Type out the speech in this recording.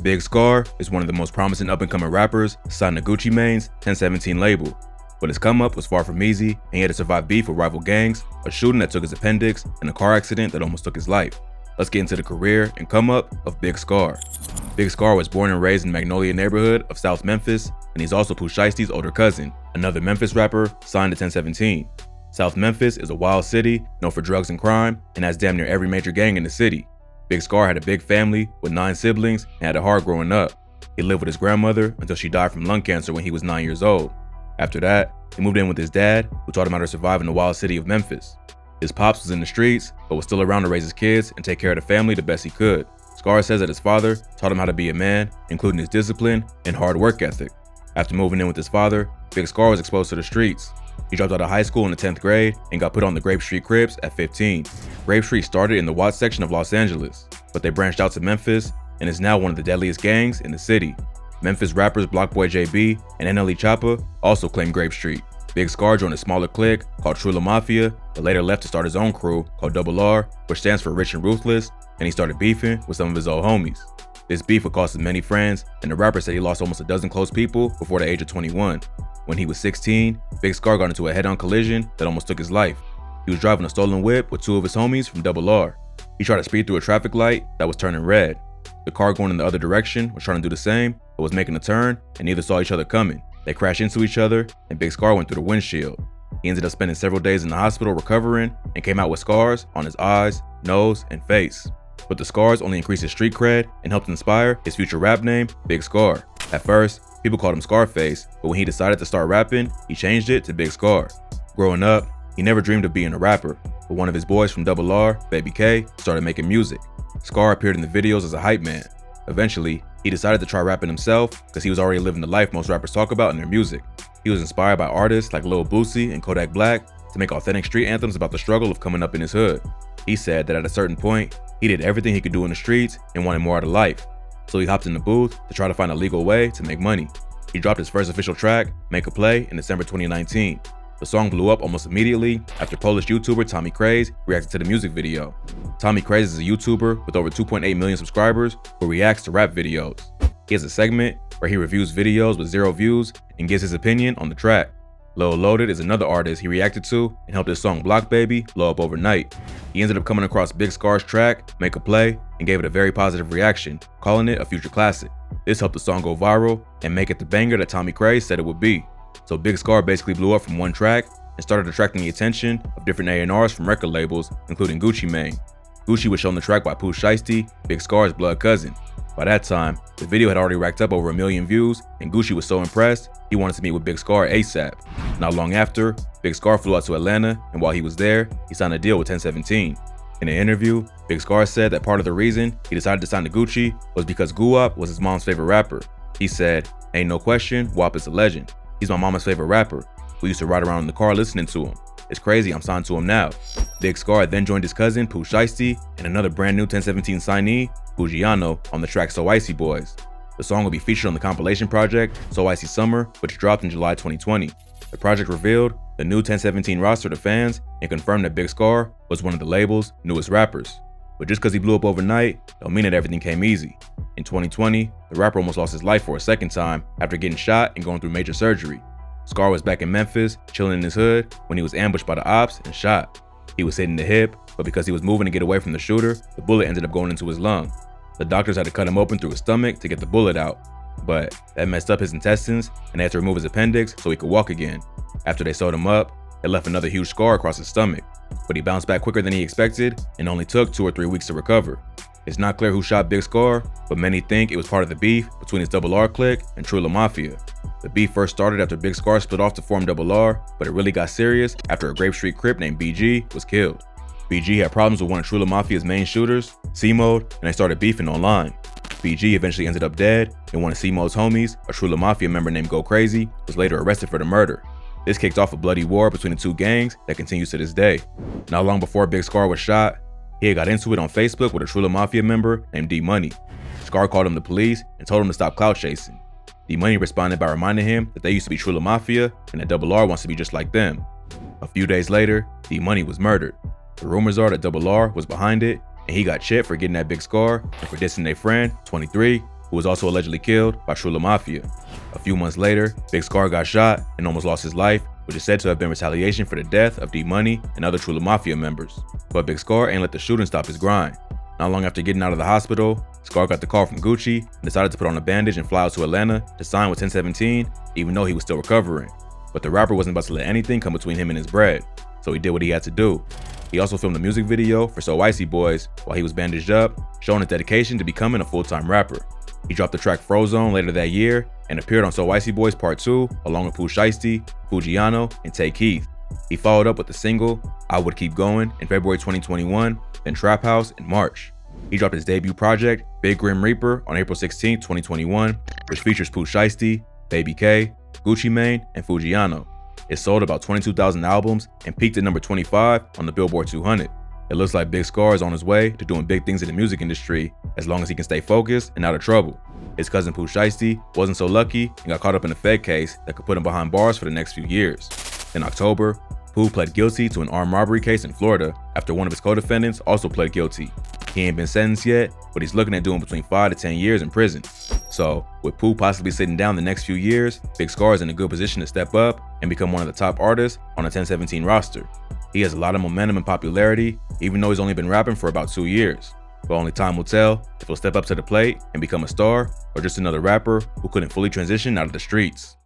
Big Scarr is one of the most promising up-and-coming rappers signed to Gucci Mane's 1017 label. But his come-up was far from easy, and he had to survive beef with rival gangs, a shooting that took his appendix, and a car accident that almost took his life. Let's get into the career and come-up of Big Scarr. Big Scarr was born and raised in Magnolia neighborhood of South Memphis, and he's also Pooh Shiesty's older cousin, another Memphis rapper signed to 1017. South Memphis is a wild city known for drugs and crime, and has damn near every major gang in the city. Big Scarr had a big family with 9 siblings and had it hard growing up. He lived with his grandmother until she died from lung cancer when he was 9 years old. After that, he moved in with his dad, who taught him how to survive in the wild city of Memphis. His pops was in the streets, but was still around to raise his kids and take care of the family the best he could. Scarr says that his father taught him how to be a man, including his discipline and hard work ethic. After moving in with his father, Big Scarr was exposed to the streets. He dropped out of high school in the 10th grade and got put on the Grape Street CRIES at 15. Grape Street started in the WONT section of Los Angeles, but they branched out to Memphis and is now one of the deadliest gangs in the city. Memphis rappers Blockboy JB and NLE Choppa also claim Grape Street. Big Scarr joined a smaller clique called True La Mafia, but later left to start his own crew called RR, which stands for Rich and Ruthless, and he started beefing with some of his old homies. This beef would cost him many friends, and the rapper said he lost almost a dozen close people before the age of 21. When he was 16, Big Scarr got into a head-on collision that almost took his life. He was driving a stolen whip with 2 of his homies from RR. He tried to speed through a traffic light that was turning red. The car going in the other direction was trying to do the same, but was making a turn, and neither saw each other coming. They crashed into each other, and Big Scarr went through the windshield. He ended up spending several days in the hospital recovering, and came out with scars on his eyes, nose, and face. But the scars only increased his street cred and helped inspire his future rap name, Big Scarr. At first, people called him Scarface, but when he decided to start rapping, he changed it to Big Scarr. Growing up, he never dreamed of being a rapper, but one of his boys from RR, Baby K, started making music. Scarr appeared in the videos as a hype man. Eventually, he decided to try rapping himself because he was already living the life most rappers talk about in their music. He was inspired by artists like Lil Boosie and Kodak Black to make authentic street anthems about the struggle of coming up in his hood. He said that at a certain point, he did everything he could do in the streets and wanted more out of life. So he hopped in the booth to try to find a legal way to make money. He dropped his first official track, Make a Play, in December 2019. The song blew up almost immediately after Polish YouTuber Tommy CRIES reacted to the music video. Tommy CRIES is a YouTuber with over 2.8 million subscribers who reacts to rap videos. He has a segment where he reviews videos with 0 views and gives his opinion on the track. Lil Loaded is another artist he reacted to and helped his song Block Baby blow up overnight. He ended up coming across Big Scarr's track, Make a Play, and gave it a very positive reaction, calling it a future classic. This helped the song go viral and make it the banger that Tommy CRIES said it would be. So Big Scarr basically blew up from one track and started attracting the attention of different A&Rs from record labels, including Gucci Mane. Gucci was shown the track by Pooh Shiesty, Big Scarr's blood cousin. By that time, the video had already racked up over 1 million views, and Gucci was so impressed, he wanted to meet with Big Scarr ASAP. Not long after, Big Scarr flew out to Atlanta, and while he was there, he signed a deal with 1017. In an interview, Big Scarr said that part of the reason he decided to sign to Gucci was because Guwop was his mom's favorite rapper. He said, "Ain't no question, WAP is a legend. He's my mama's favorite rapper. We used to ride around in the car listening to him. It's crazy I'm signed to him now." Big Scarr then joined his cousin Pooh Shiesty and another brand new 1017 signee, Fujiano, on the track So Icy Boys. The song will be featured on the compilation project So Icy Summer, which dropped in July 2020. The project revealed the new 1017 roster to fans and confirmed that Big Scarr was one of the label's newest rappers. But just because he blew up overnight, don't mean that everything came easy. In 2020, the rapper almost lost his life for a second time after getting shot and going through major surgery. Scarr was back in Memphis, chilling in his hood, when he was ambushed by the Opps and shot. He was hit in the hip, but because he was moving to get away from the shooter, the bullet ended up going into his lung. The doctors had to cut him open through his stomach to get the bullet out, but that messed up his intestines and they had to remove his appendix so he could walk again. After they sewed him up, it left another huge scar across his stomach, but he bounced back quicker than he expected and only took 2 or 3 weeks to recover. It's not clear who shot Big Scarr, but many think it was part of the beef between his RR clique and True La Mafia. The beef first started after Big Scarr split off to form RR, but it really got serious after a Grape Street Crip named BG was killed. BG had problems with one of True La Mafia's main shooters, C-Mode, and they started beefing online. BG eventually ended up dead, and one of C-Mode's homies, a True La Mafia member named Go Crazy, was later arrested for the murder. This kicked off a bloody war between the 2 gangs that continues to this day. Not long before Big Scarr was shot, he had got into it on Facebook with a True La Mafia member named D-Money. Scarr called him the police and told him to stop clout chasing. D-Money responded by reminding him that they used to be True La Mafia and that RR wants to be just like them. A few days later, D-Money was murdered. The rumors are that RR was behind it, and he got shit for getting at Big Scarr and for dissing their friend, 23, who was also allegedly killed by True La Mafia. A few months later, Big Scarr got shot and almost lost his life, which is said to have been retaliation for the death of D Money and other True La Mafia members. But Big Scarr ain't let the shooting stop his grind. Not long after getting out of the hospital, Scarr got the call from Gucci and decided to put on a bandage and fly out to Atlanta to sign with 1017, even though he was still recovering. But the rapper wasn't about to let anything come between him and his bread, so he did what he had to do. He also filmed a music video for So Icy Boys while he was bandaged up, showing his dedication to becoming a full-time rapper. He dropped the track Frozone later that year and appeared on So Icy Boys Part 2 along with Pooh Shiesty, Fujiano, and Tay Keith. He followed up with the single I Would Keep Going in February 2021, then Trap House in March. He dropped his debut project, Big Grim Reaper, on April 16, 2021, which features Pooh Shiesty, Baby K, Gucci Mane, and Fujiano. It sold about 22,000 albums and peaked at number 25 on the Billboard 200. It looks like Big Scarr is on his way to doing big things in the music industry as long as he can stay focused and out of trouble. His cousin Pooh Shiesty wasn't so lucky and got caught up in a Fed case that could put him behind bars for the next few years. In October, Pooh pled guilty to an armed robbery case in Florida after one of his co-defendants also pled guilty. He ain't been sentenced yet, but he's looking at doing between 5 to 10 years in prison. So, with Pooh possibly sitting down the next few years, Big Scarr is in a good position to step up and become one of the top artists on the 1017 roster. He has a lot of momentum and popularity, even though he's only been rapping for about 2 years. But only time will tell if he'll step up to the plate and become a star, or just another rapper who couldn't fully transition out of the streets.